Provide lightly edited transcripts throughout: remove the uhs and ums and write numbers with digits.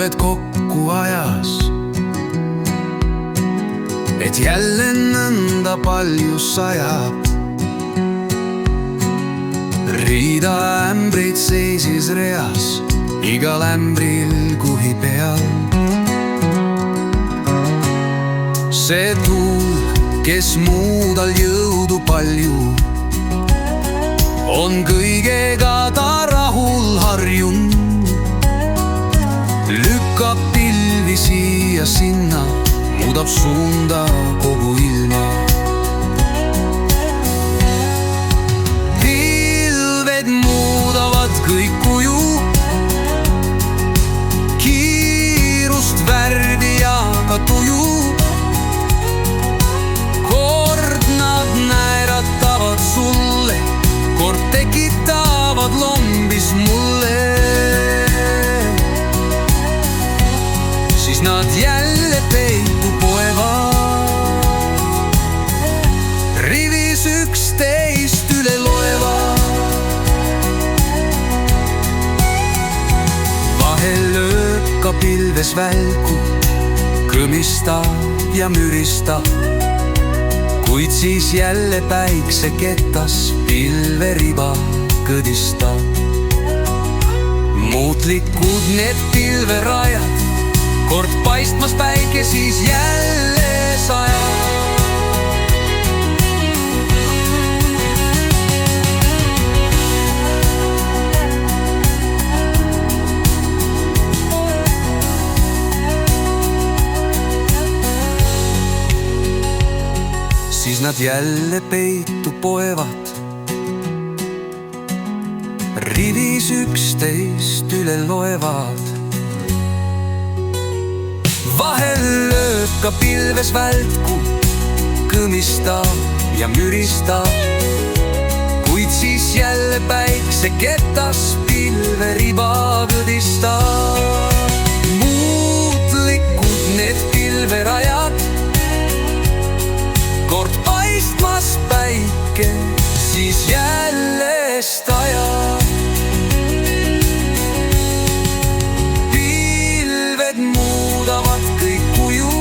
pilved kokku ajas, et jälle nõnda palju sajab. Riidaämbrid seisis reas, igal ämbril kuhi peal. See tuul, kes muudal jõudu palju, on kõigega ta rahul harjunud. Lükkab pilvi siia-sinna, muudab suunda kogu ilma. Pilved muudavad kõik kuju, kiirust, värvi ja ka tuju. Kord nad naeratavad sulle, kord tekitavad lombis mulle. Siis nad jälle peitu poevad, rivis 11 üle loevad. Vahel lööb ka pilves välku, kõmistab ja müristab, kuid siis jälle päikseketas pilveriba kõdistab. Muutlikud need pilverajad, kord paistmas päike, siis jälle sajab. Siis nad jälle peitu poevad, rivis 11 üle loevad. Vahel lööb ka pilves välku, kõmistab ja müristab, kuid siis jälle päikseketas pilveriba kõdistab. Muutlikud need pilverajad, kord paistmas päike, siis jälle stajab. Pilved muudavad kõik kuju,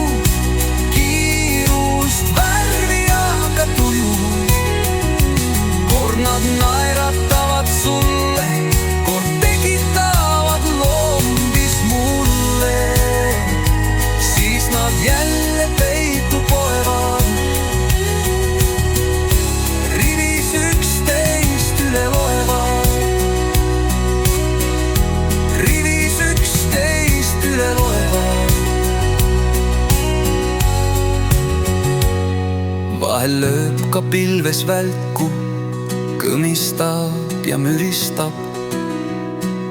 kiirust, värvi ja ka tuju. Kord nad naeratavad sulle, kord tekitavad lombis mulle. Siis nad jälle peitu poevad, vahel lööb ka pilves välku, kõmistab ja müristab,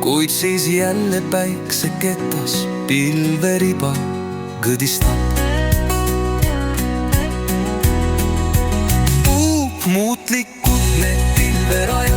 kuid siis jälle päikseketas pilveriba kõdistab. Muutlikud need pilverajad,